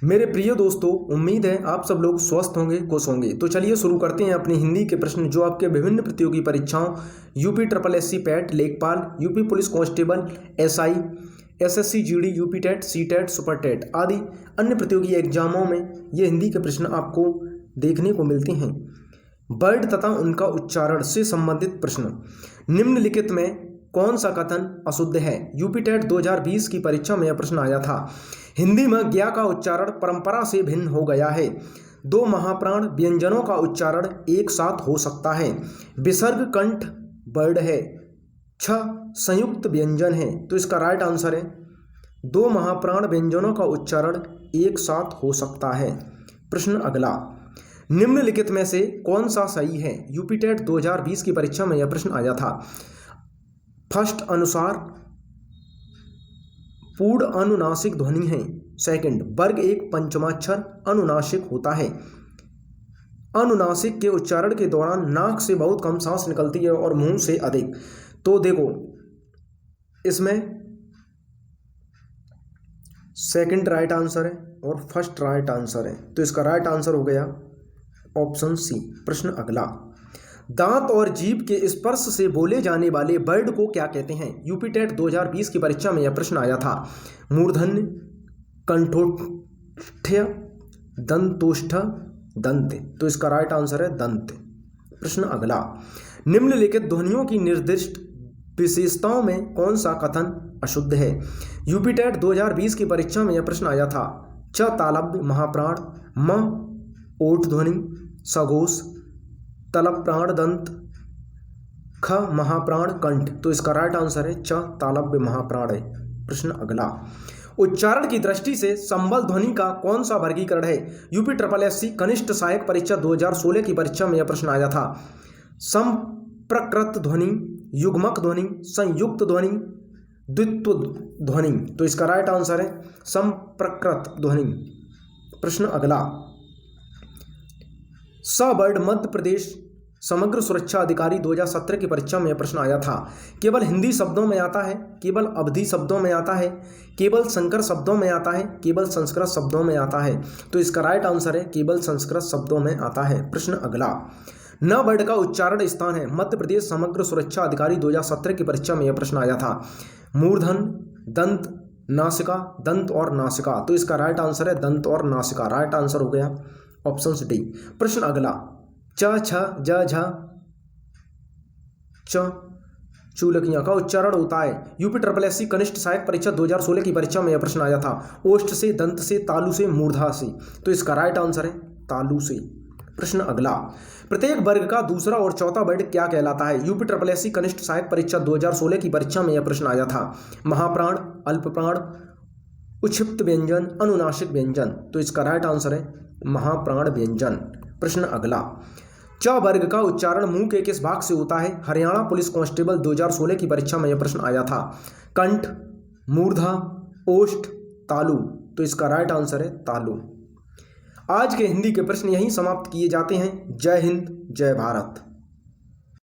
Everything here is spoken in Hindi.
मेरे प्रिय दोस्तों, उम्मीद है आप सब लोग स्वस्थ होंगे, खुश होंगे। तो चलिए शुरू करते हैं अपनी हिंदी के प्रश्न जो आपके विभिन्न प्रतियोगी परीक्षाओं यूपी ट्रिपल एससी पैट, लेखपाल, UP police constable, SI, SSC GD, UP TET, C TET, super TET आदि अन्य प्रतियोगी एग्जामों में ये हिंदी के प्रश्न आपको देखने को मिलते हैं। वर्ड तथा उनका उच्चारण से संबंधित प्रश्न। निम्नलिखित में कौन सा कथन अशुद्ध है? यूपी टेट 2020 की परीक्षा में यह प्रश्न आया था। हिंदी में ज्ञा का उच्चारण परंपरा से भिन्न हो गया है। दो महाप्राण व्यंजनों का उच्चारण एक साथ हो सकता है। विसर्ग कंठ वर्ड है। छ संयुक्त व्यंजन है। तो इसका राइट आंसर है दो महाप्राण व्यंजनों का उच्चारण एक साथ हो सकता है। प्रश्न अगला, निम्नलिखित में से कौन सा सही है? यूपी टेट 2020 की परीक्षा में यह प्रश्न आया था। फर्स्ट अनुसार पूर्ण अनुनासिक ध्वनि है। सेकंड, वर्ग एक पंचमाक्षर अनुनासिक होता है। अनुनासिक के उच्चारण के दौरान नाक से बहुत कम सांस निकलती है और मुंह से अधिक। तो देखो, इसमें सेकंड राइट आंसर है और फर्स्ट राइट आंसर है। तो इसका राइट आंसर हो गया ऑप्शन सी। प्रश्न अगला, दांत और जीभ के स्पर्श से बोले जाने वाले वर्ड को क्या कहते हैं? यूपी टेट 2020 की परीक्षा में यह प्रश्न आया था। मूर्धन्य, कंठोष्ठ्य, दंतोष्ठ, दंत। तो इसका राइट आंसर है दंत। प्रश्न अगला, निम्नलिखित ध्वनियों की निर्दिष्ट विशेषताओं में कौन सा कथन अशुद्ध है? यूपी टेट 2020 की परीक्षा में यह प्रश्न आया था। च तालव्य महाप्राण, म ओठ ध्वनि, सघोष, तलब प्राण दंत, ख महाप्राण कंठ। तो इसका राइट आंसर है च तालव्य महाप्राण है। प्रश्न अगला, उच्चारण की दृष्टि से संबल ध्वनि का कौन सा वर्गीकरण है? यूपी ट्रिपल एससी कनिष्ठ सहायक परीक्षा 2016 की परीक्षा में यह प्रश्न आया था। संप्रकृत ध्वनि, युग्मक ध्वनि, संयुक्त ध्वनि, द्वित्व ध्वनि। तो इसका राइट आंसर है संप्रकृत ध्वनि। प्रश्न अगला, स वर्ड मध्य प्रदेश समग्र सुरक्षा अधिकारी 2017 की परीक्षा में यह प्रश्न आया था। केवल हिंदी शब्दों में आता है, केवल अवधी शब्दों में आता है, केवल संकर शब्दों में आता है, केवल संस्कृत शब्दों में आता है। तो इसका राइट आंसर है केवल संस्कृत शब्दों में आता है। प्रश्न अगला, न वर्ड का उच्चारण स्थान है। मध्य प्रदेश समग्र सुरक्षा अधिकारी 2017 की परीक्षा में यह प्रश्न आया था। मूर्धन, दंत, नासिका, दंत और नासिका। तो इसका राइट आंसर है दंत और नासिका। राइट आंसर हो गया ऑप्शन डी। प्रश्न अगला, च छ ज झ च चूलकियां का उच्चारण होता है। यूपी ट्रिपल एससी कनिष्ठ सहायक परीक्षा 2016 की परीक्षा में यह प्रश्न आया था। ओष्ठ से, दंत से, तालु से, मूर्धा से। तो इसका राइट आंसर है तालु से। प्रश्न अगला, प्रत्येक वर्ग का दूसरा और चौथा वर्ड क्या कहलाता है? यूपी ट्रिपल एससी कनिष्ठ सहायक परीक्षा 2016 की परीक्षा में यह प्रश्न आया था। महाप्राण, अल्पप्राण, उक्षिप्त व्यंजन, अनुनासिक व्यंजन। तो इसका राइट आंसर है महाप्राण व्यंजन। प्रश्न अगला, च वर्ग का उच्चारण मुंह के किस भाग से होता है? हरियाणा पुलिस कांस्टेबल 2016 की परीक्षा में यह प्रश्न आया था। कंठ, मूर्धा, ओष्ठ, तालु। तो इसका राइट आंसर है तालु। आज के हिंदी के प्रश्न यहीं समाप्त किए जाते हैं। जय हिंद, जय भारत।